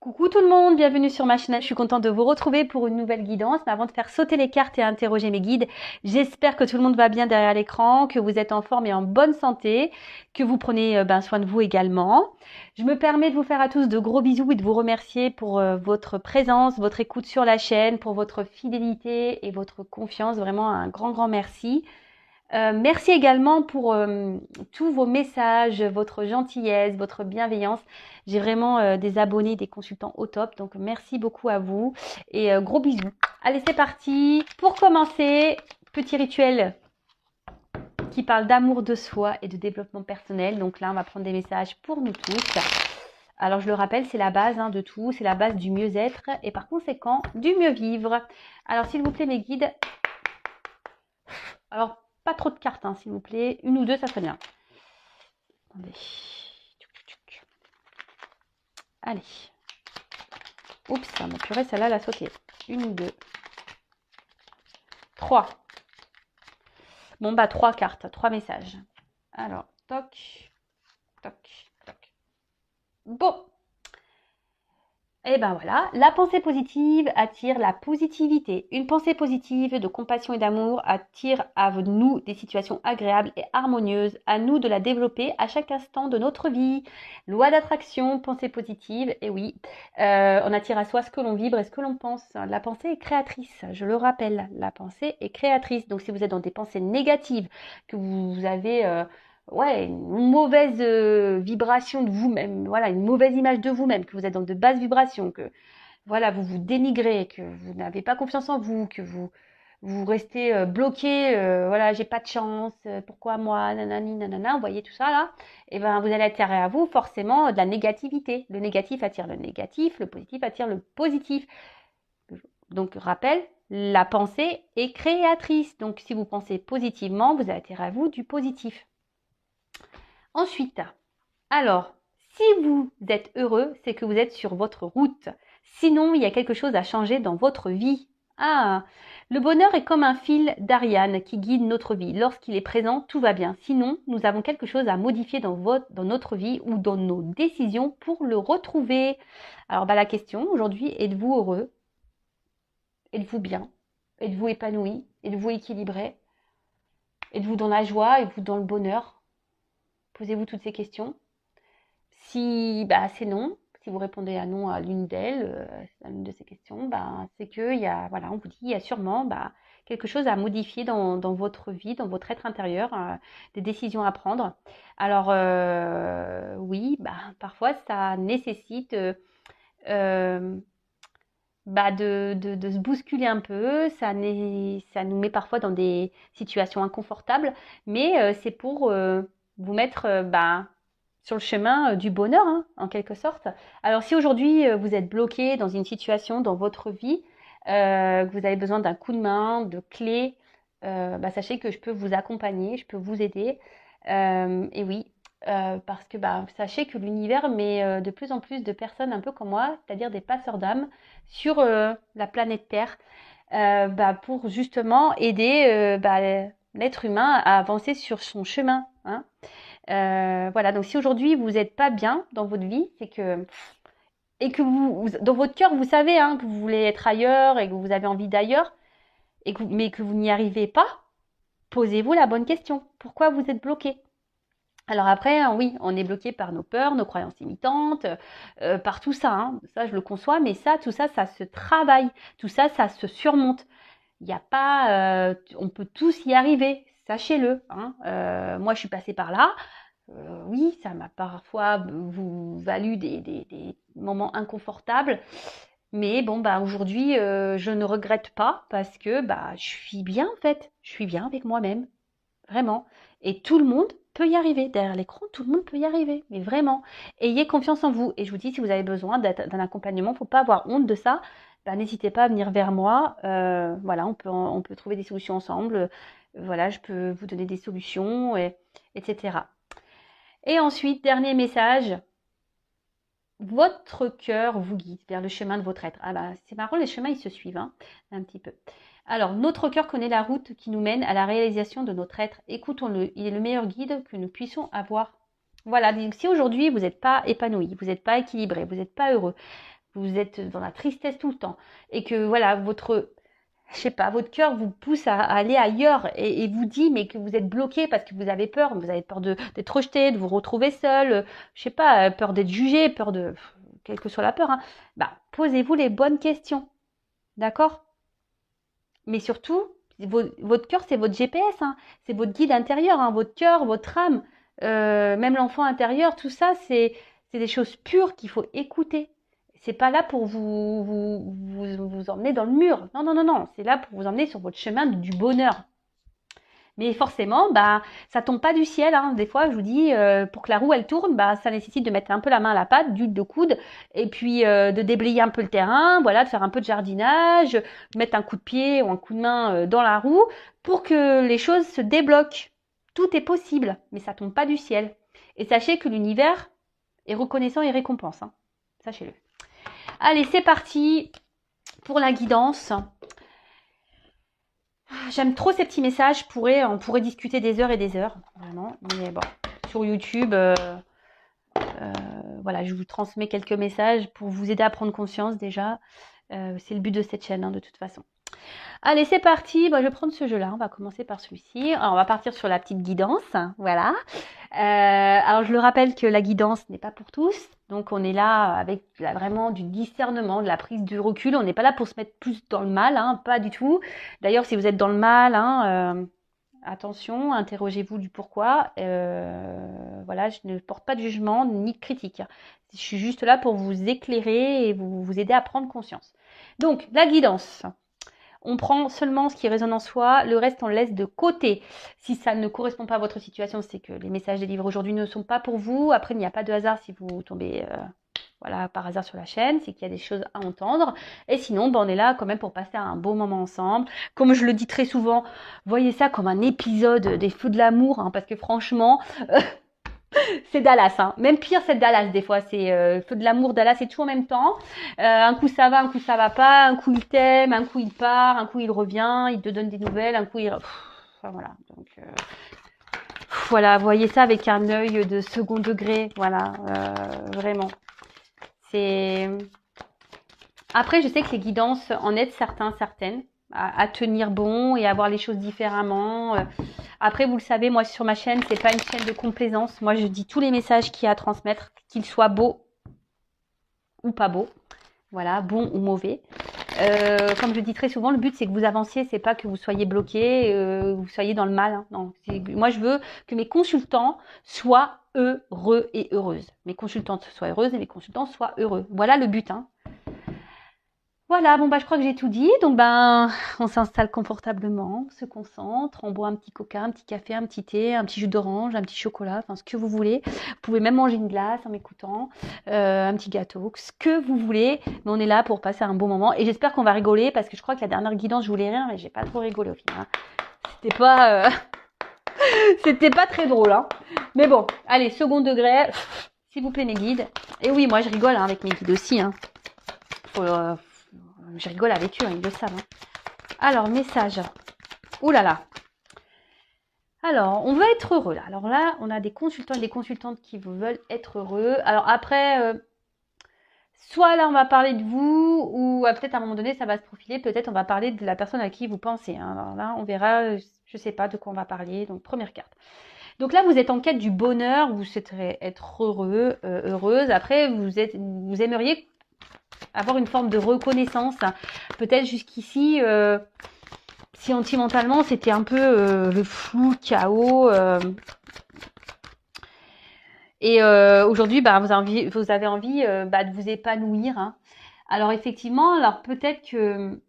Coucou tout le monde, bienvenue sur ma chaîne. Je suis contente de vous retrouver pour une nouvelle guidance. Mais avant de faire sauter les cartes et interroger mes guides, j'espère que tout le monde va bien derrière l'écran, que vous êtes en forme et en bonne santé, que vous prenez soin de vous également. Je me permets de vous faire à tous de gros bisous et de vous remercier pour votre présence, votre écoute sur la chaîne, pour votre fidélité et votre confiance. Vraiment un grand merci. Merci également pour tous vos messages, votre gentillesse, votre bienveillance. J'ai vraiment des abonnés, des consultants au top. Donc merci beaucoup à vous et gros bisous. Allez, c'est parti. Pour commencer, petit rituel qui parle d'amour de soi et de développement personnel. Donc là, on va prendre des messages pour nous tous. Alors je le rappelle, c'est la base de tout, c'est la base du mieux-être et par conséquent du mieux vivre. Alors s'il vous plaît mes guides, alors pas trop de cartes s'il vous plaît, une ou deux ça serait bien. Attendez. Allez. Oups, ma purée, celle-là, elle a sauté. Une, deux, trois. Bon, bah, trois cartes, trois messages. Alors, toc, toc, toc. Bon. Et ben voilà, la pensée positive attire la positivité. Une pensée positive de compassion et d'amour attire à nous des situations agréables et harmonieuses. À nous de la développer à chaque instant de notre vie. Loi d'attraction, pensée positive. Et oui, on attire à soi ce que l'on vibre et ce que l'on pense. La pensée est créatrice, je le rappelle. La pensée est créatrice. Donc si vous êtes dans des pensées négatives, que vous avez une mauvaise vibration de vous-même, voilà, une mauvaise image de vous-même, que vous êtes dans de basses vibrations, que voilà, vous vous dénigrez, que vous n'avez pas confiance en vous, que vous restez bloqué, voilà, j'ai pas de chance, pourquoi moi, nanani, nanana, vous voyez tout ça là, et ben vous allez attirer à vous forcément de la négativité. Le négatif attire le négatif, le positif attire le positif. Donc rappel, la pensée est créatrice. Donc si vous pensez positivement, vous allez attirer à vous du positif. Ensuite, alors, si vous êtes heureux, c'est que vous êtes sur votre route. Sinon, il y a quelque chose à changer dans votre vie. Ah, le bonheur est comme un fil d'Ariane qui guide notre vie. Lorsqu'il est présent, tout va bien. Sinon, nous avons quelque chose à modifier dans notre vie ou dans nos décisions pour le retrouver. Alors, la question aujourd'hui, êtes-vous heureux? Êtes-vous bien? Êtes-vous épanoui? Êtes-vous équilibré? Êtes-vous dans la joie? Êtes-vous dans le bonheur? Posez-vous toutes ces questions. Si c'est non, si vous répondez à non à l'une d'elles, à l'une de ces questions, c'est que on vous dit, il y a sûrement quelque chose à modifier dans votre vie, dans votre être intérieur, des décisions à prendre. Alors oui, parfois ça nécessite de se bousculer un peu, ça nous met parfois dans des situations inconfortables, mais c'est pour vous mettre sur le chemin du bonheur, en quelque sorte. Alors si aujourd'hui vous êtes bloqué dans une situation dans votre vie, que vous avez besoin d'un coup de main, de clés, sachez que je peux vous accompagner, je peux vous aider. Et oui, parce que sachez que l'univers met de plus en plus de personnes un peu comme moi, c'est-à-dire des passeurs d'âme, sur la planète Terre, pour justement aider l'être humain à avancer sur son chemin. Voilà, donc si aujourd'hui vous n'êtes pas bien dans votre vie, c'est que et que dans votre cœur vous savez que vous voulez être ailleurs et que vous avez envie d'ailleurs, mais que vous n'y arrivez pas, posez-vous la bonne question. Pourquoi vous êtes bloqué? Alors après, oui, on est bloqué par nos peurs, nos croyances limitantes, par tout ça. Ça, je le conçois, mais tout ça, ça se travaille. Tout ça, ça se surmonte. Il n'y a pas, on peut tous y arriver, sachez-le. Moi, je suis passée par là. Oui, ça m'a parfois valu des moments inconfortables. Mais bon, aujourd'hui, je ne regrette pas parce que je suis bien en fait. Je suis bien avec moi-même. Vraiment. Et tout le monde peut y arriver. Derrière l'écran, tout le monde peut y arriver. Mais vraiment. Ayez confiance en vous. Et je vous dis, si vous avez besoin d'un accompagnement, il ne faut pas avoir honte de ça. N'hésitez pas à venir vers moi. Voilà, on peut trouver des solutions ensemble. Voilà, je peux vous donner des solutions, etc. Et ensuite, dernier message. Votre cœur vous guide vers le chemin de votre être. C'est marrant, les chemins, ils se suivent, un petit peu. Alors, notre cœur connaît la route qui nous mène à la réalisation de notre être. Écoutons-le, il est le meilleur guide que nous puissions avoir. Voilà, donc si aujourd'hui vous n'êtes pas épanoui, vous n'êtes pas équilibré, vous n'êtes pas heureux, vous êtes dans la tristesse tout le temps, et que voilà, je sais pas, votre cœur vous pousse à aller ailleurs et vous dit mais que vous êtes bloqué parce que vous avez peur d'être rejeté, de vous retrouver seul, je sais pas, peur d'être jugé, peur de quelle que soit la peur, hein, bah posez-vous les bonnes questions, d'accord? Mais surtout, votre cœur c'est votre GPS, hein, c'est votre guide intérieur, hein, votre cœur, votre âme, même l'enfant intérieur, tout ça c'est des choses pures qu'il faut écouter. C'est pas là pour vous emmener dans le mur. Non, non, non, non. C'est là pour vous emmener sur votre chemin du bonheur. Mais forcément, bah, ça tombe pas du ciel. Hein. Des fois, je vous dis, pour que la roue elle tourne, bah, ça nécessite de mettre un peu la main à la pâte, d'huile de coude, et puis de déblayer un peu le terrain, voilà, de faire un peu de jardinage, de mettre un coup de pied ou un coup de main dans la roue pour que les choses se débloquent. Tout est possible, mais ça tombe pas du ciel. Et sachez que l'univers est reconnaissant et récompense. Hein. Sachez-le. Allez, c'est parti pour la guidance. J'aime trop ces petits messages. On pourrait discuter des heures et des heures, vraiment. Mais bon, sur YouTube, voilà, je vous transmets quelques messages pour vous aider à prendre conscience déjà. C'est le but de cette chaîne, hein, de toute façon. Allez, c'est parti. Bon, je vais prendre ce jeu-là. On va commencer par celui-ci. Alors, on va partir sur la petite guidance. Voilà. Alors, je le rappelle que la guidance n'est pas pour tous. Donc, on est là avec vraiment du discernement, de la prise de recul. On n'est pas là pour se mettre plus dans le mal, hein, pas du tout. D'ailleurs, si vous êtes dans le mal, hein, attention, interrogez-vous du pourquoi. Voilà, je ne porte pas de jugement ni de critique. Je suis juste là pour vous éclairer et vous aider à prendre conscience. Donc, la guidance. On prend seulement ce qui résonne en soi, le reste on le laisse de côté. Si ça ne correspond pas à votre situation, c'est que les messages des livres aujourd'hui ne sont pas pour vous. Après, il n'y a pas de hasard si vous tombez voilà, par hasard sur la chaîne, c'est qu'il y a des choses à entendre. Et sinon, on est là quand même pour passer un beau moment ensemble. Comme je le dis très souvent, voyez ça comme un épisode des Feux de l'amour, hein, parce que franchement... c'est Dallas, hein. Même pire, c'est Dallas des fois. C'est Feu de l'amour, Dallas, c'est tout en même temps. Un coup ça va, un coup ça va pas. Un coup il t'aime, un coup il part, un coup il revient, il te donne des nouvelles, un coup il... Enfin, voilà. Donc voilà, voyez ça avec un œil de second degré. Voilà, vraiment. C'est... Après, je sais que les guidances en aident certains, certaines à tenir bon et à voir les choses différemment. Après, vous le savez, moi sur ma chaîne, c'est pas une chaîne de complaisance. Moi, je dis tous les messages qu'il y a à transmettre, qu'ils soient beaux ou pas beaux. Voilà, bons ou mauvais. Comme je dis très souvent, le but c'est que vous avanciez, c'est pas que vous soyez bloqué, vous soyez dans le mal. Hein. Non, moi je veux que mes consultants soient heureux et heureuses. Mes consultantes soient heureuses et mes consultants soient heureux. Voilà le but. Hein. Voilà, bon bah je crois que j'ai tout dit. Donc on s'installe confortablement, on se concentre, on boit un petit coca, un petit café, un petit thé, un petit jus d'orange, un petit chocolat, enfin ce que vous voulez. Vous pouvez même manger une glace en m'écoutant, un petit gâteau, ce que vous voulez. Mais on est là pour passer un bon moment et j'espère qu'on va rigoler parce que je crois que la dernière guidance je voulais rire mais j'ai pas trop rigolé au final. Hein. C'était pas très drôle. Hein. Mais bon, allez, second degré, s'il vous plaît mes guides. Et oui, moi je rigole hein, avec mes guides aussi. Hein. Je rigole avec eux, ils le savent. Hein. Alors, message. Ouh là là. Alors, on veut être heureux. Là. Alors là, on a des consultants et des consultantes qui veulent être heureux. Alors après, soit là, on va parler de vous, ou peut-être à un moment donné, ça va se profiler. Peut-être on va parler de la personne à qui vous pensez. Hein. Alors là, on verra, je ne sais pas de quoi on va parler. Donc, première carte. Donc là, vous êtes en quête du bonheur, vous souhaiterez être heureux, heureuse. Après, vous aimeriez avoir une forme de reconnaissance. Peut-être jusqu'ici, sentimentalement, c'était un peu le flou, le chaos. Et aujourd'hui, vous avez envie de vous épanouir. Hein. Alors effectivement, alors peut-être que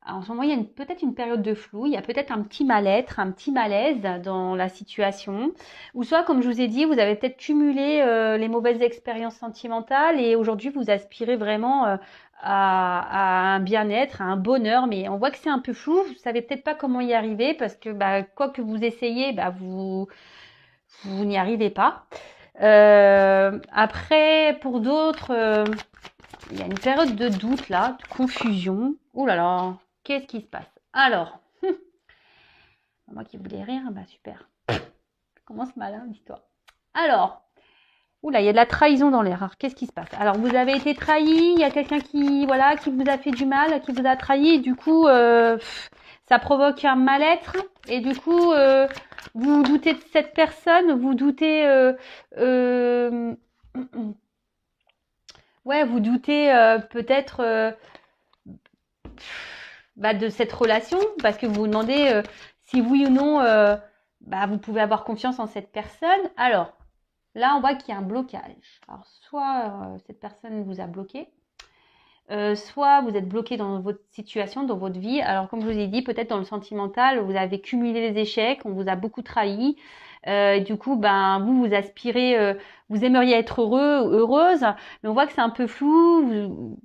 en ce moment, il y a peut-être une période de flou, il y a peut-être un petit mal-être, un petit malaise dans la situation. Ou soit, comme je vous ai dit, vous avez peut-être cumulé les mauvaises expériences sentimentales et aujourd'hui, vous aspirez vraiment à un bien-être, à un bonheur. Mais on voit que c'est un peu flou, vous savez peut-être pas comment y arriver parce que quoi que vous essayez, vous n'y arrivez pas. Après, pour d'autres, il y a une période de doute là, de confusion. Ouh là là, qu'est-ce qui se passe? Alors, moi qui voulais rire, super. Ça commence mal, hein, l'histoire. Alors, Oula, il y a de la trahison dans l'air. Alors, qu'est-ce qui se passe? Alors, vous avez été trahi, il y a quelqu'un qui, voilà, qui vous a fait du mal, qui vous a trahi, et du coup, ça provoque un mal-être, et du coup, vous doutez de cette personne, vous doutez, euh, ouais, vous doutez peut-être de cette relation, parce que vous vous demandez si oui ou non, vous pouvez avoir confiance en cette personne. Alors, là, on voit qu'il y a un blocage. Alors, soit cette personne vous a bloqué, soit vous êtes bloqué dans votre situation, dans votre vie. Alors, comme je vous ai dit, peut-être dans le sentimental, vous avez cumulé les échecs, on vous a beaucoup trahi. Du coup, vous aspirez, vous aimeriez être heureux, heureuse, mais on voit que c'est un peu flou.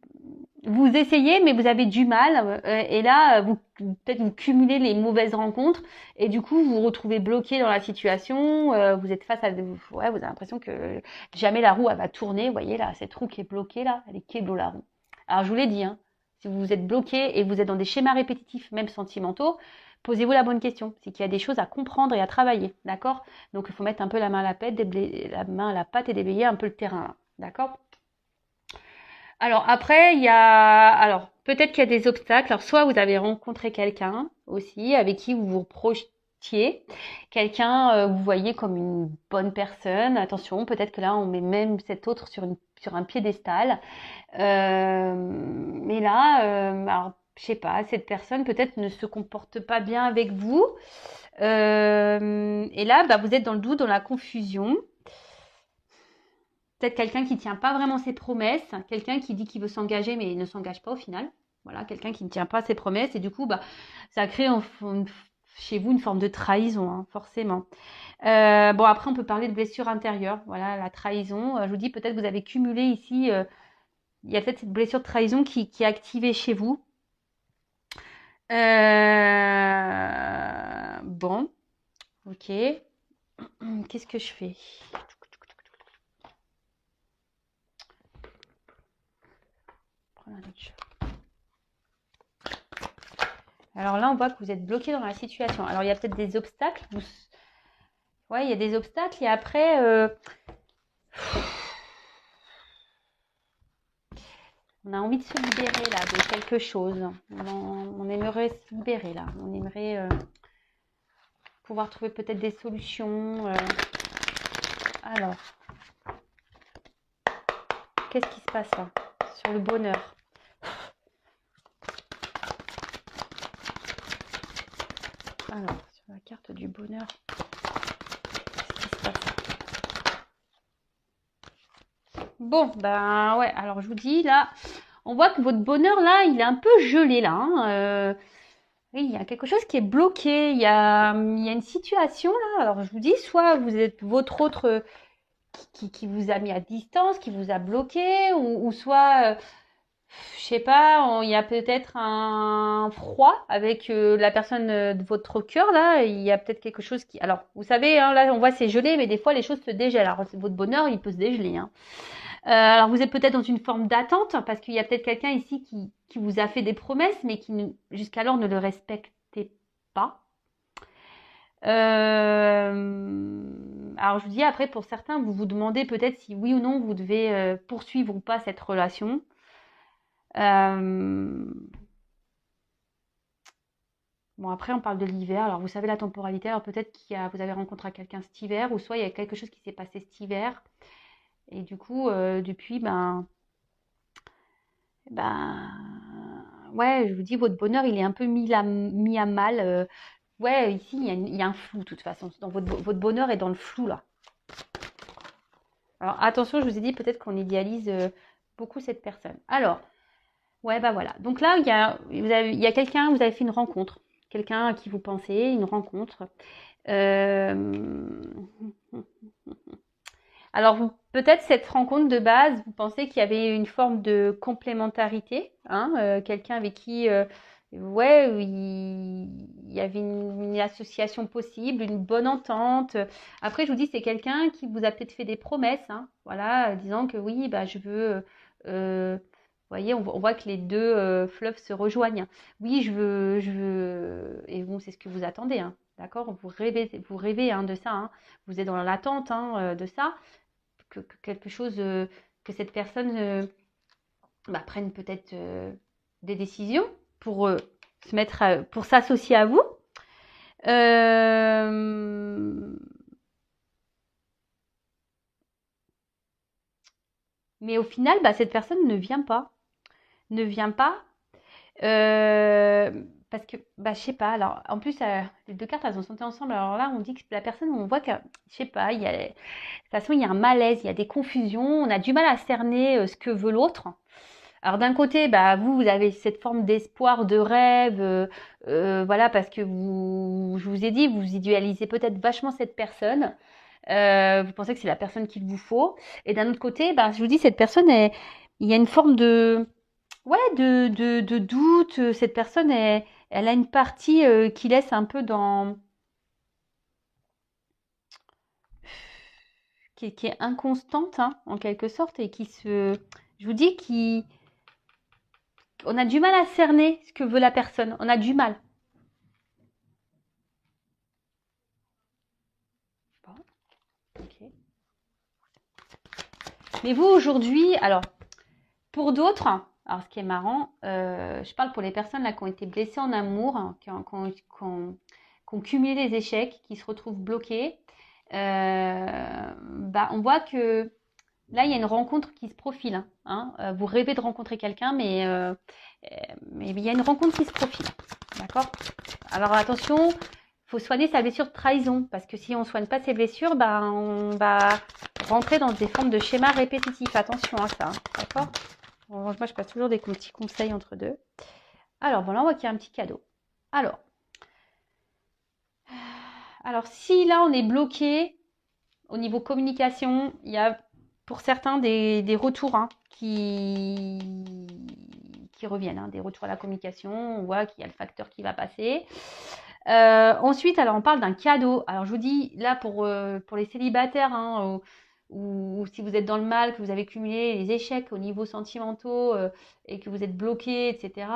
Vous essayez, mais vous avez du mal. Et là, peut-être vous cumulez les mauvaises rencontres. Et du coup, vous vous retrouvez bloqué dans la situation. Vous êtes face à... Ouais, vous avez l'impression que jamais la roue, elle va tourner. Vous voyez, là, cette roue qui est bloquée, là, elle est kéblo, la roue. Alors, je vous l'ai dit, hein, si vous êtes bloqué et vous êtes dans des schémas répétitifs, même sentimentaux, posez-vous la bonne question. C'est qu'il y a des choses à comprendre et à travailler, d'accord? Donc, il faut mettre un peu la main à la pâte et déblayer un peu le terrain, d'accord? Alors après, il y a, alors peut-être qu'il y a des obstacles. Alors soit vous avez rencontré quelqu'un aussi avec qui vous vous projetiez, quelqu'un vous voyez comme une bonne personne. Attention, peut-être que là on met même cet autre sur un piédestal. Mais là, alors je sais pas, cette personne peut-être ne se comporte pas bien avec vous. Et là, vous êtes dans le doute, dans la confusion. Peut-être quelqu'un qui ne tient pas vraiment ses promesses, quelqu'un qui dit qu'il veut s'engager mais il ne s'engage pas au final. Voilà, quelqu'un qui ne tient pas ses promesses et du coup, ça crée chez vous une forme de trahison, hein, forcément. Bon, après, on peut parler de blessure intérieure. Voilà, la trahison. Je vous dis, peut-être que vous avez cumulé ici, il y a peut-être cette blessure de trahison qui est activée chez vous. Bon, ok. Qu'est-ce que je fais? Alors là, on voit que vous êtes bloqué dans la situation. Alors, il y a peut-être des obstacles. Ouais, il y a des obstacles. Et après, on a envie de se libérer là de quelque chose. On aimerait se libérer là. On aimerait pouvoir trouver peut-être des solutions. Alors, qu'est-ce qui se passe là sur le bonheur? Alors, sur la carte du bonheur, qu'est-ce qui se passe? Bon, ouais, alors je vous dis, là, on voit que votre bonheur, là, il est un peu gelé, là. Hein, oui, il y a quelque chose qui est bloqué, il y a une situation, là. Alors, je vous dis, soit vous êtes votre autre qui vous a mis à distance, qui vous a bloqué, ou soit, je sais pas, il y a peut-être un froid avec la personne de votre cœur, là. Il y a peut-être quelque chose qui... Alors, vous savez, hein, là, on voit c'est gelé, mais des fois, les choses se dégèlent. Alors, votre bonheur, il peut se dégeler, hein. Alors, vous êtes peut-être dans une forme d'attente, parce qu'il y a peut-être quelqu'un ici qui vous a fait des promesses, mais qui jusqu'alors ne le respectait pas. Alors, je vous dis, après, pour certains, vous vous demandez peut-être si oui ou non vous devez poursuivre ou pas cette relation. Bon, après, on parle de l'hiver. Alors, vous savez la temporalité. Alors, peut-être vous avez rencontré quelqu'un cet hiver, ou soit il y a quelque chose qui s'est passé cet hiver. Et du coup, depuis, ouais, je vous dis, votre bonheur, il est un peu mis à mal. Ouais, ici, il y a un flou, de toute façon. Dans votre bonheur est dans le flou, là. Alors, attention, je vous ai dit, peut-être qu'on idéalise beaucoup cette personne. Alors, ouais, voilà. Donc là, il y a quelqu'un, vous avez fait une rencontre. Quelqu'un à qui vous pensez, une rencontre. Alors, peut-être cette rencontre de base, vous pensez qu'il y avait une forme de complémentarité, hein, quelqu'un avec qui, ouais, il y avait une association possible, une bonne entente. Après, je vous dis, c'est quelqu'un qui vous a peut-être fait des promesses, hein, voilà, disant que oui, je veux. Vous voyez, on voit que les deux fleuves se rejoignent. Oui, je veux, et bon, c'est ce que vous attendez, hein, d'accord? Vous rêvez hein, de ça, hein. Vous êtes dans l'attente hein, de ça, que quelque chose, que cette personne prenne peut-être des décisions pour pour s'associer à vous. Mais au final, cette personne ne vient pas. Ne vient pas. Parce que, je sais pas. Alors, en plus, les deux cartes, elles ont sauté ensemble. Alors là, on dit que la personne, on voit que, je sais pas, de toute façon, il y a un malaise, il y a des confusions. On a du mal à cerner ce que veut l'autre. Alors d'un côté, vous avez cette forme d'espoir, de rêve, voilà, parce que je vous ai dit, vous idéalisez peut-être vachement cette personne. Vous pensez que c'est la personne qu'il vous faut. Et d'un autre côté, je vous dis, cette personne, il y a une forme de, ouais, de doute. Cette personne, elle a une partie qui laisse un peu qui est inconstante, hein, en quelque sorte, et je vous dis, on a du mal à cerner ce que veut la personne. On a du mal. Bon, ok. Mais vous, aujourd'hui, alors, pour d'autres, alors ce qui est marrant, je parle pour les personnes là qui ont été blessées en amour, hein, qui ont cumulé les échecs, qui se retrouvent bloquées. On voit que là, il y a une rencontre qui se profile. Hein. Vous rêvez de rencontrer quelqu'un, mais il y a une rencontre qui se profile. D'accord? Alors attention, il faut soigner sa blessure de trahison, parce que si on ne soigne pas ses blessures, on va rentrer dans des formes de schémas répétitifs. Attention à ça. D'accord? Moi, je passe toujours des petits conseils entre deux. Alors, voilà, on voit qu'il y a un petit cadeau. Alors, si là, on est bloqué au niveau communication, il y a pour certains des retours qui reviennent, des retours à la communication. On voit qu'il y a le facteur qui va passer. Ensuite, alors on parle d'un cadeau. Alors je vous dis là pour les célibataires, ou si vous êtes dans le mal, que vous avez cumulé les échecs au niveau sentimentaux et que vous êtes bloqué, etc.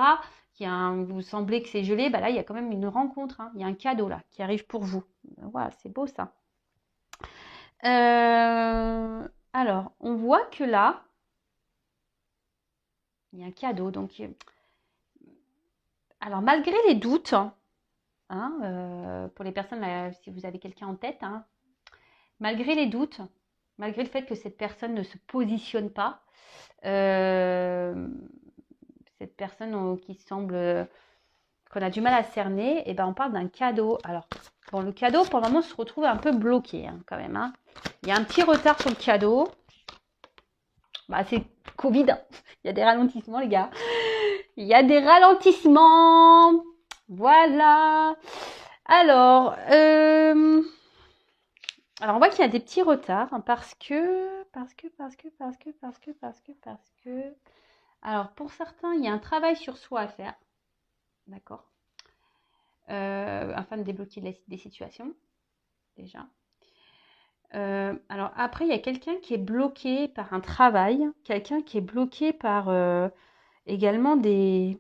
Vous semblez que c'est gelé, là il y a quand même une rencontre. Il y a un cadeau là qui arrive pour vous. Voilà, c'est beau ça. Alors, on voit que là, il y a un cadeau. Donc, alors malgré les doutes, pour les personnes, là, si vous avez quelqu'un en tête, malgré les doutes, malgré le fait que cette personne ne se positionne pas, cette personne qui semble qu'on a du mal à cerner, on parle d'un cadeau. Alors, bon, le cadeau, pour le moment, se retrouve un peu bloqué quand même. Il y a un petit retard sur le cadeau. C'est Covid. Il y a des ralentissements, les gars. Il y a des ralentissements. Voilà. Alors, on voit qu'il y a des petits retards parce que. Alors, pour certains, il y a un travail sur soi à faire. D'accord. Afin de débloquer des situations. Déjà. Alors, après, il y a quelqu'un qui est bloqué par un travail. Quelqu'un qui est bloqué par également des.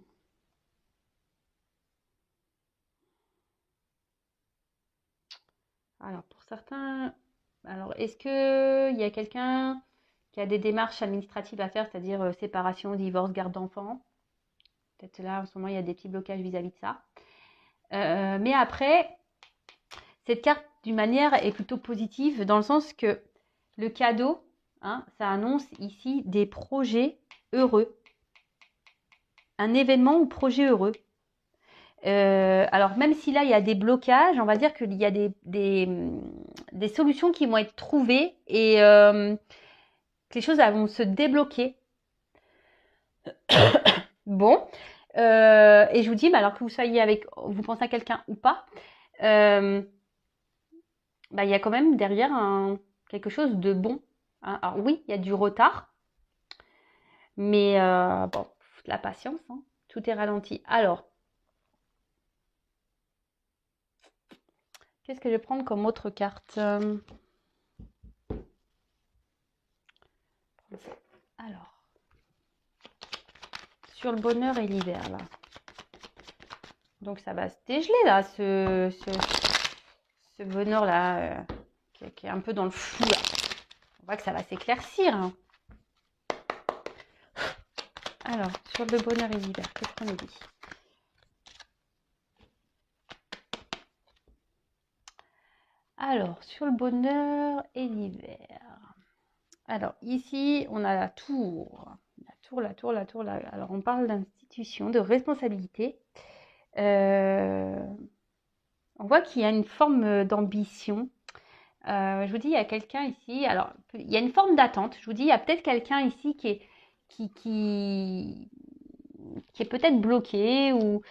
Alors, pour certains, est-ce qu'il y a quelqu'un qui a des démarches administratives à faire, c'est-à-dire séparation, divorce, garde d'enfants? Peut-être là, en ce moment, il y a des petits blocages vis-à-vis de ça. Mais après, cette carte, d'une manière, est plutôt positive dans le sens que le cadeau, ça annonce ici des projets heureux. Un événement ou projet heureux. Alors même si là il y a des blocages, on va dire qu'il y a des solutions qui vont être trouvées et que les choses vont se débloquer. Bon, et je vous dis, alors que vous pensez à quelqu'un ou pas, il y a quand même derrière quelque chose de bon. Alors oui, il y a du retard, mais bon, la patience, tout est ralenti. Alors, qu'est-ce que je vais prendre comme autre carte? Alors, sur le bonheur et l'hiver, là. Donc, ça va se dégeler, là, ce bonheur, là, qui est un peu dans le flou, là. On voit que ça va s'éclaircir. Hein. Alors, sur le bonheur et l'hiver, qu'est-ce qu'on a dit? Alors, sur le bonheur et l'hiver. Alors, ici, on a la tour. La tour, la tour, la tour. Alors, on parle d'institution, de responsabilité. On voit qu'il y a une forme d'ambition. Je vous dis, il y a quelqu'un ici. Alors, il y a une forme d'attente. Je vous dis, il y a peut-être quelqu'un ici qui est peut-être bloqué ou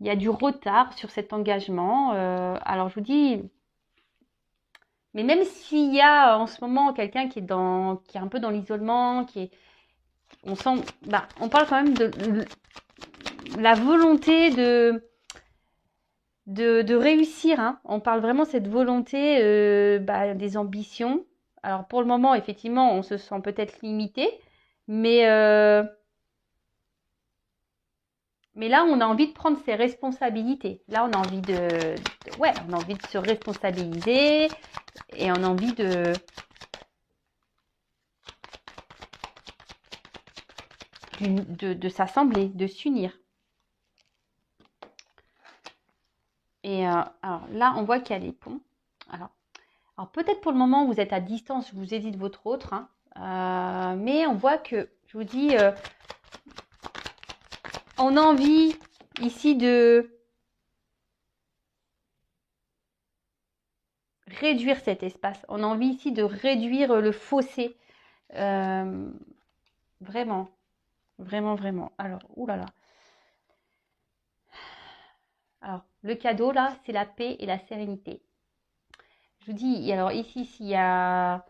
il y a du retard sur cet engagement. Alors, je vous dis, mais même s'il y a en ce moment quelqu'un qui est un peu dans l'isolement, on sent, on parle quand même de la volonté de réussir. Hein. On parle vraiment de cette volonté, des ambitions. Alors pour le moment, effectivement, on se sent peut-être limité, mais là, on a envie de prendre ses responsabilités. Là, on a envie on a envie de se responsabiliser et on a envie de s'assembler, de s'unir. Et alors là, on voit qu'il y a les ponts. Alors peut-être pour le moment, vous êtes à distance, vous hésitez votre autre. Hein, mais on voit que, je vous dis, on a envie ici de réduire cet espace. On a envie ici de réduire le fossé. Vraiment. Vraiment, vraiment. Alors, oulala. Alors, le cadeau, là, c'est la paix et la sérénité. Je vous dis, alors ici, s'il y a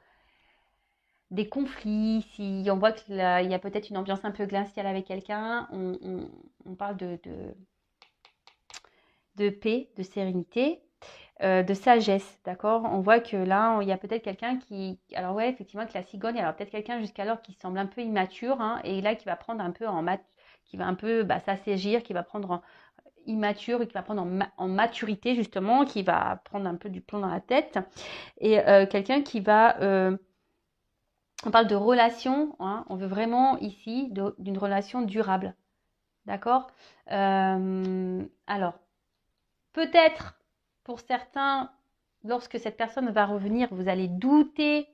des conflits, si on voit qu'il y a peut-être une ambiance un peu glaciale avec quelqu'un, on parle de paix, de sérénité, de sagesse, d'accord? On voit que là, il y a peut-être quelqu'un alors ouais, effectivement, que la cigogne, alors peut-être quelqu'un jusqu'alors qui semble un peu immature, hein, et là qui va prendre un peu qui va un peu s'assagir, qui va prendre immature et qui va prendre en maturité justement, qui va prendre un peu du plomb dans la tête, et quelqu'un qui va on parle de relation, hein, on veut vraiment ici d'une relation durable, d'accord? Alors, peut-être pour certains, lorsque cette personne va revenir, vous allez douter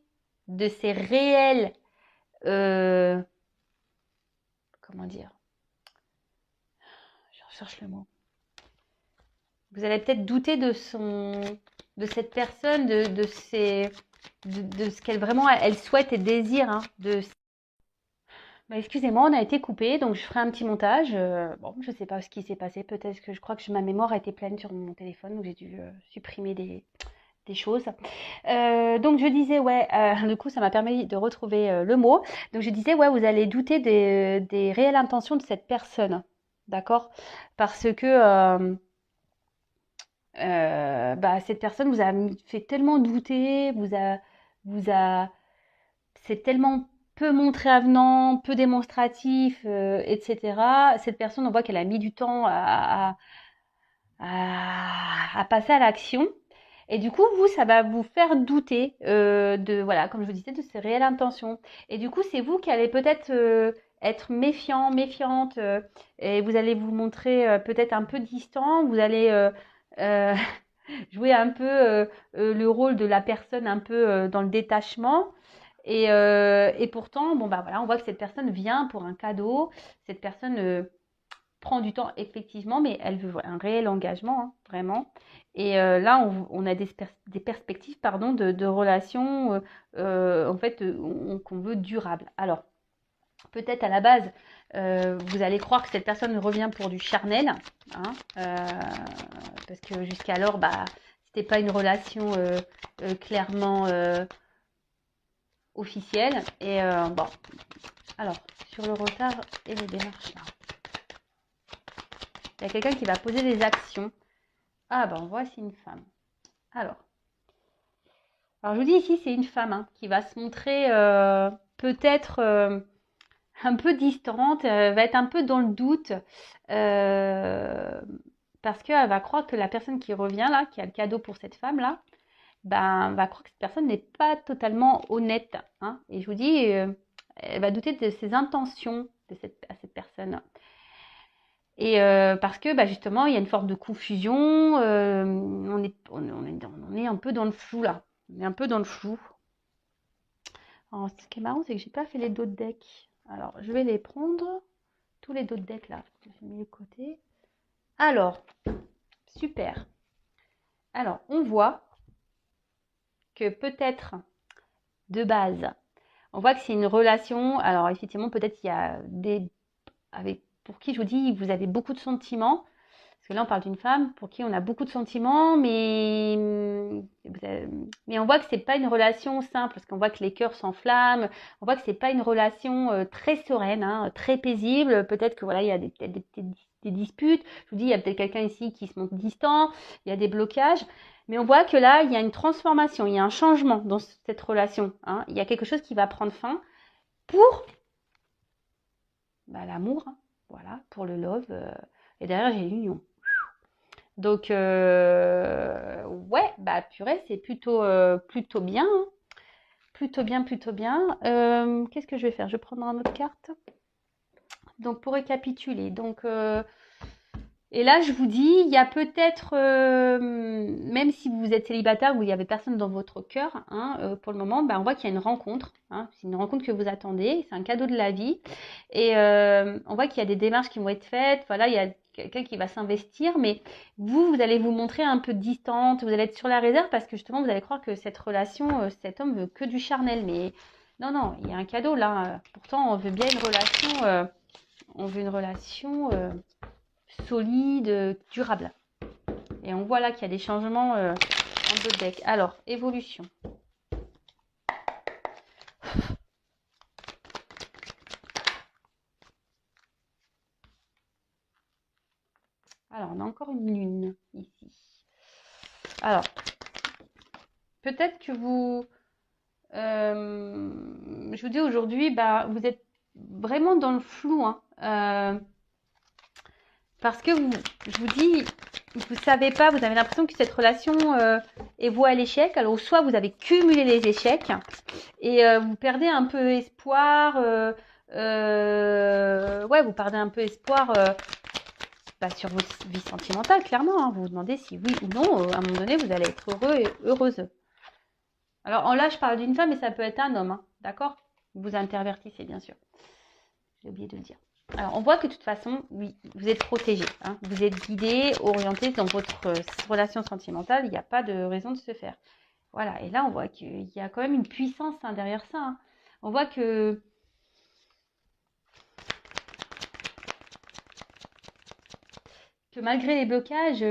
de ses réels, comment dire? Je recherche le mot. Vous allez peut-être douter de cette personne, de ce qu'elle vraiment elle souhaite et désire. Hein, excusez-moi, on a été coupé, donc je ferai un petit montage. Bon, je ne sais pas ce qui s'est passé. Peut-être que je crois que ma mémoire a été pleine sur mon téléphone, donc j'ai dû supprimer des choses. Donc je disais, du coup ça m'a permis de retrouver le mot. Donc je disais, vous allez douter des réelles intentions de cette personne. D'accord? Parce que cette personne vous a fait tellement douter, c'est tellement peu montré avenant, peu démonstratif, etc. Cette personne, on voit qu'elle a mis du temps à passer à l'action. Et du coup, ça va vous faire douter comme je vous disais, de ses réelles intentions. Et du coup, c'est vous qui allez peut-être être méfiant, méfiante, et vous allez vous montrer peut-être un peu distant. Vous allez euh, jouer un peu le rôle de la personne un peu dans le détachement. Et pourtant, on voit que cette personne vient pour un cadeau. Cette personne prend du temps, effectivement, mais elle veut un réel engagement, hein, vraiment. Et là, on a des perspectives de relations, en fait, qu'on veut durables. Alors, peut-être à la base, vous allez croire que cette personne revient pour du charnel, hein, parce que jusqu'alors, c'était pas une relation clairement officielle. Et alors, sur le retard et les démarches là. Il y a quelqu'un qui va poser des actions. Ah voici une femme. Alors je vous dis ici, c'est une femme hein, qui va se montrer peut-être un peu distante, va être un peu dans le doute, parce qu'elle va croire que la personne qui revient là, qui a le cadeau pour cette femme là, ben, va croire que cette personne n'est pas totalement honnête. Hein. Et je vous dis, elle va douter de ses intentions à cette personne. Et parce que bah, justement, il y a une forme de confusion. On est un peu dans le flou là. On est un peu dans le flou. Alors, ce qui est marrant, c'est que j'ai pas fait les dos de deck. Alors, je vais les prendre. Tous les dos de deck là. J'ai mis de côté. Alors, super. Alors, on voit que peut-être de base, on voit que c'est une relation. Alors, effectivement, peut-être il y a des avec pour qui je vous dis, vous avez beaucoup de sentiments. Parce que là, on parle d'une femme pour qui on a beaucoup de sentiments, mais on voit que c'est pas une relation simple, parce qu'on voit que les cœurs s'enflamment, on voit que c'est pas une relation très sereine, hein, très paisible. Peut-être que voilà, il y a peut-être des disputes. Je vous dis, il y a peut-être quelqu'un ici qui se montre distant, il y a des blocages. Mais on voit que là, il y a une transformation, il y a un changement dans cette relation. Hein. Il y a quelque chose qui va prendre fin pour bah, l'amour, hein, voilà, pour le love. Et derrière, j'ai l'union. Donc, ouais, bah purée, c'est plutôt bien. Hein. Plutôt bien, plutôt bien. Qu'est-ce que je vais faire? Je vais prendre une autre carte. Donc, pour récapituler. Donc, et là, je vous dis, il y a peut-être, même si vous êtes célibataire ou il n'y avait personne dans votre cœur, hein, pour le moment, bah, on voit qu'il y a une rencontre. Hein, c'est une rencontre que vous attendez. C'est un cadeau de la vie. Et on voit qu'il y a des démarches qui vont être faites. Voilà, il y a quelqu'un qui va s'investir, mais vous allez vous montrer un peu distante, vous allez être sur la réserve parce que justement, vous allez croire que cette relation, cet homme veut que du charnel. Mais non, non, il y a un cadeau là. Pourtant, on veut bien une relation, on veut une relation solide, durable. Et on voit là qu'il y a des changements en dos de deck. Alors, évolution. Alors, on a encore une lune ici. Alors, peut-être que vous, je vous dis aujourd'hui, bah, vous êtes vraiment dans le flou, hein, parce que je vous dis, vous savez pas, vous avez l'impression que cette relation est vouée à l'échec. Alors, soit vous avez cumulé les échecs et vous perdez un peu espoir. Ouais, vous perdez un peu espoir bah, sur votre vie sentimentale, clairement. Hein. Vous vous demandez si oui ou non, à un moment donné, vous allez être heureux et heureuse. Alors en là, je parle d'une femme, mais ça peut être un homme, hein, d'accord? Vous intervertissez, bien sûr. J'ai oublié de le dire. Alors, on voit que de toute façon, oui, vous êtes protégé. Hein, vous êtes guidé, orienté dans votre relation sentimentale. Il n'y a pas de raison de se faire. Voilà. Et là, on voit qu'il y a quand même une puissance hein, derrière ça. Hein. On voit que malgré les blocages,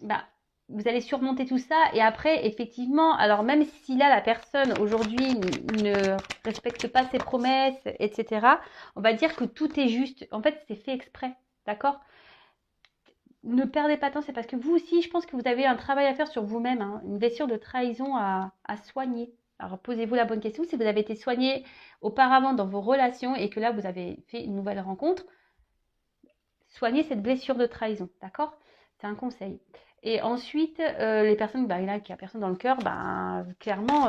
bah, vous allez surmonter tout ça et après, effectivement, alors même si là, la personne aujourd'hui ne respecte pas ses promesses, etc., on va dire que tout est juste. En fait, c'est fait exprès, d'accord? Ne perdez pas de temps, c'est parce que vous aussi, je pense que vous avez un travail à faire sur vous-même, hein, une blessure de trahison à soigner. Alors, posez-vous la bonne question. Si vous avez été soigné auparavant dans vos relations et que là, vous avez fait une nouvelle rencontre, soignez cette blessure de trahison, d'accord? C'est un conseil. Et ensuite, les personnes, bah, là, qui a personne dans le cœur, bah, clairement,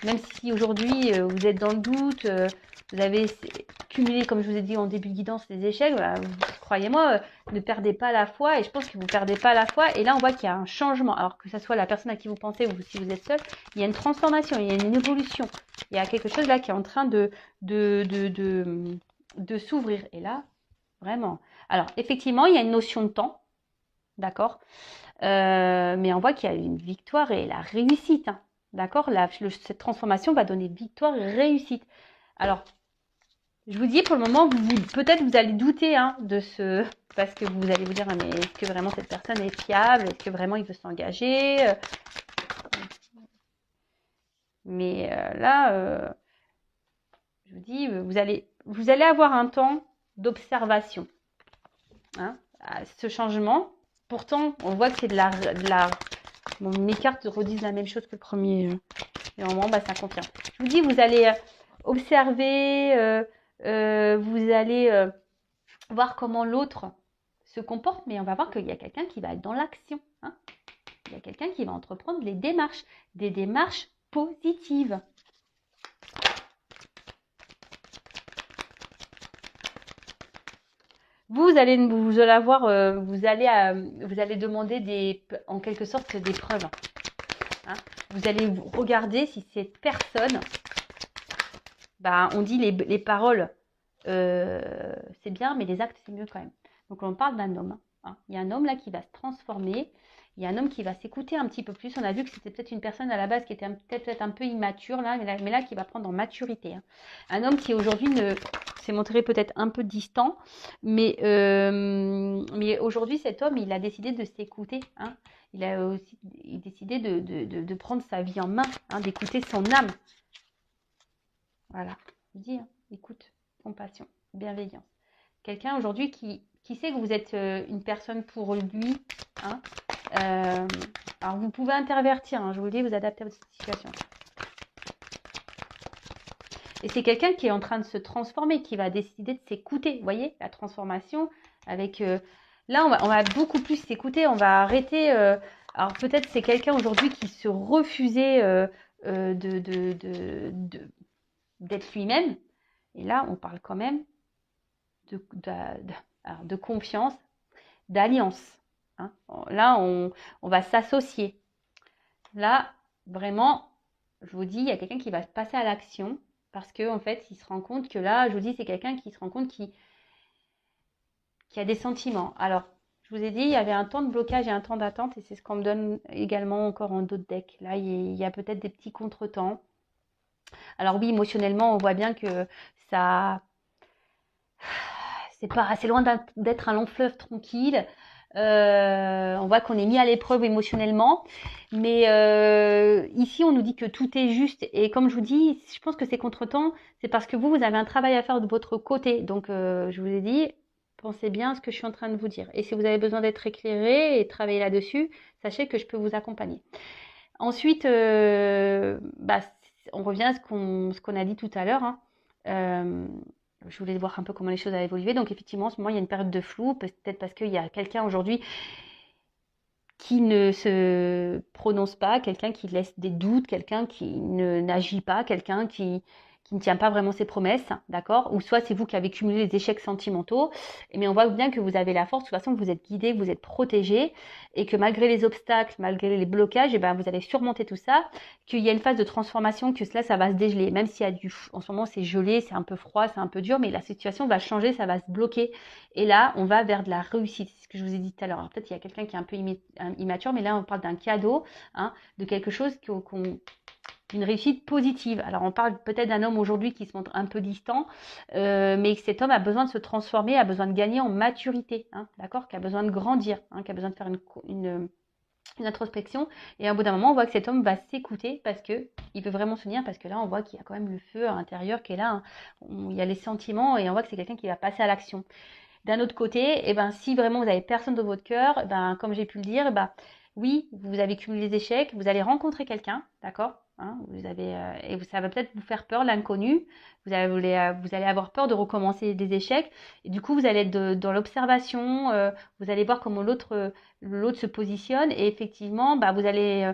même si aujourd'hui vous êtes dans le doute, vous avez cumulé, comme je vous ai dit en début de guidance, les échecs, bah, croyez-moi, ne perdez pas la foi. Et je pense que vous ne perdez pas la foi. Et là, on voit qu'il y a un changement. Alors que ce soit la personne à qui vous pensez ou si vous êtes seul, il y a une transformation, il y a une évolution. Il y a quelque chose là qui est en train de s'ouvrir. Et là, vraiment. Alors, effectivement, il y a une notion de temps, d'accord? Mais on voit qu'il y a une victoire et la réussite, hein, d'accord? Cette transformation va donner victoire et réussite. Alors, je vous dis, pour le moment, peut-être vous allez douter hein, de ce... Parce que vous allez vous dire, mais est-ce que vraiment cette personne est fiable? Est-ce que vraiment il veut s'engager? Mais là, je vous dis, vous allez avoir un temps d'observation. Hein, à ce changement. Pourtant, on voit que c'est de la... Bon, mes cartes redisent la même chose que le premier. Et au moment, bah, ça confirme. Je vous dis, vous allez observer, vous allez voir comment l'autre se comporte, mais on va voir qu'il y a quelqu'un qui va être dans l'action. Hein. Il y a quelqu'un qui va entreprendre des démarches positives. Vous allez demander en quelque sorte des preuves. Hein. Vous allez regarder si cette personne, on dit les paroles, c'est bien, mais les actes, c'est mieux quand même. Donc, on parle d'un homme. Hein. Il y a un homme là qui va se transformer. Il y a un homme qui va s'écouter un petit peu plus. On a vu que c'était peut-être une personne à la base qui était peut-être un peu immature, là, mais là qui va prendre en maturité. Hein. Un homme qui aujourd'hui s'est montré peut-être un peu distant, mais aujourd'hui, cet homme, il a décidé de s'écouter. Hein. Il a aussi décidé de prendre sa vie en main, hein, d'écouter son âme. Voilà, je dis, hein, écoute, compassion, bienveillance. Quelqu'un aujourd'hui qui sait que vous êtes une personne pour lui. Hein. Alors, vous pouvez intervertir, hein, je vous le dis, vous adaptez à votre situation. Et c'est quelqu'un qui est en train de se transformer, qui va décider de s'écouter. Vous voyez, la transformation avec... là, on va beaucoup plus s'écouter, on va arrêter... alors, peut-être c'est quelqu'un aujourd'hui qui se refusait d'être lui-même. Et là, on parle quand même de confiance, d'alliance. Hein. Là, on va s'associer. Là, vraiment, je vous dis, il y a quelqu'un qui va passer à l'action parce qu'en fait, il se rend compte que là, je vous dis, c'est quelqu'un qui se rend compte qui a des sentiments. Alors, je vous ai dit, il y avait un temps de blocage et un temps d'attente et c'est ce qu'on me donne également encore en d'autres decks. Là, il y a peut-être des petits contretemps. Alors oui, émotionnellement, on voit bien que ça... c'est loin d'être un long fleuve tranquille. On voit qu'on est mis à l'épreuve émotionnellement. Mais ici, on nous dit que tout est juste. Et comme je vous dis, je pense que ces contretemps, c'est parce que vous avez un travail à faire de votre côté. Donc, je vous ai dit, pensez bien à ce que je suis en train de vous dire. Et si vous avez besoin d'être éclairé et travailler là-dessus, sachez que je peux vous accompagner. Ensuite, on revient à ce qu'on a dit tout à l'heure. Hein. Je voulais voir un peu comment les choses avaient évolué. Donc effectivement, en ce moment, il y a une période de flou, peut-être parce qu'il y a quelqu'un aujourd'hui qui ne se prononce pas, quelqu'un qui laisse des doutes, quelqu'un qui n'agit pas, quelqu'un qui ne tient pas vraiment ses promesses, d'accord? Ou soit c'est vous qui avez cumulé les échecs sentimentaux, mais on voit bien que vous avez la force, de toute façon, que vous êtes guidé, que vous êtes protégé, et que malgré les obstacles, malgré les blocages, vous allez surmonter tout ça, qu'il y a une phase de transformation, que cela, ça va se dégeler, même s'il y a en ce moment, c'est gelé, c'est un peu froid, c'est un peu dur, mais la situation va changer, ça va se bloquer, et là, on va vers de la réussite, c'est ce que je vous ai dit tout à l'heure. Alors, peut-être il y a quelqu'un qui est un peu immature, mais là, on parle d'un cadeau, hein, de quelque chose d'une réussite positive. Alors, on parle peut-être d'un homme aujourd'hui qui se montre un peu distant, mais cet homme a besoin de se transformer, a besoin de gagner en maturité, hein, d'accord, qui a besoin de grandir, hein, qui a besoin de faire une introspection. Et à bout d'un moment, on voit que cet homme va s'écouter parce que il veut vraiment se tenir, parce que là, on voit qu'il y a quand même le feu à l'intérieur qui est là. Hein. Il y a les sentiments et on voit que c'est quelqu'un qui va passer à l'action. D'un autre côté, si vraiment vous n'avez personne dans votre cœur, comme j'ai pu le dire, oui, vous avez cumulé les échecs, vous allez rencontrer quelqu'un, d'accord, hein, et ça va peut-être vous faire peur, l'inconnu, vous allez avoir peur de recommencer des échecs, et du coup, vous allez être dans l'observation, vous allez voir comment l'autre se positionne, et effectivement, vous allez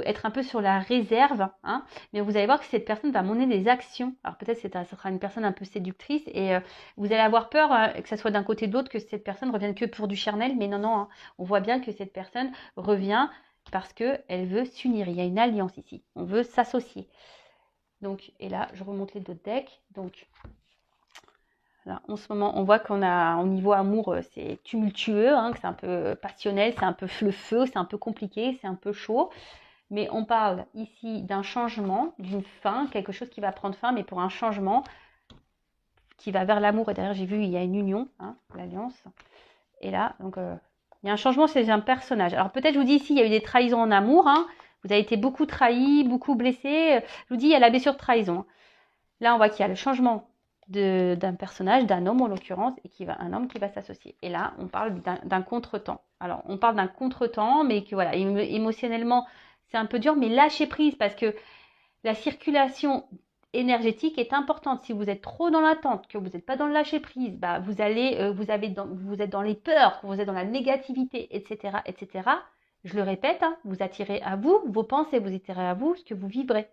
être un peu sur la réserve, hein, mais vous allez voir que cette personne va mener des actions. Alors peut-être ce sera une personne un peu séductrice, et vous allez avoir peur, que ça soit d'un côté ou de l'autre, que cette personne revienne que pour du charnel, mais non, hein, on voit bien que cette personne revient parce qu'elle veut s'unir. Il y a une alliance ici. On veut s'associer. Donc, et là, je remonte les deux decks. Donc, là, en ce moment, on voit qu'on a, au niveau amour, c'est tumultueux, hein, que c'est un peu passionnel, c'est un peu le feu, c'est un peu compliqué, c'est un peu chaud. Mais on parle ici d'un changement, d'une fin, quelque chose qui va prendre fin, mais pour un changement qui va vers l'amour. Et derrière, j'ai vu, il y a une union, hein, l'alliance. Et là, donc... il y a un changement chez un personnage. Alors peut-être, je vous dis ici, il y a eu des trahisons en amour. Hein. Vous avez été beaucoup trahi, beaucoup blessé. Je vous dis, il y a la blessure de trahison. Là, on voit qu'il y a le changement d'un personnage, d'un homme en l'occurrence, et un homme qui va s'associer. Et là, on parle d'un contretemps. Alors, on parle d'un contretemps, mais que voilà, émotionnellement, c'est un peu dur, mais lâchez prise parce que la circulation énergétique est importante. Si vous êtes trop dans l'attente, que vous n'êtes pas dans le lâcher prise, vous êtes dans les peurs, que vous êtes dans la négativité, etc., etc. Je le répète, hein, vous attirez à vous vos pensées, vous attirez à vous ce que vous vibrez.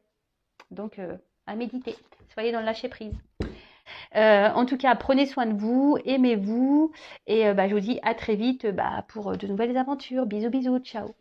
Donc, à méditer. Soyez dans le lâcher prise. En tout cas, prenez soin de vous, aimez-vous. Et je vous dis à très vite pour de nouvelles aventures. Bisous, bisous, ciao.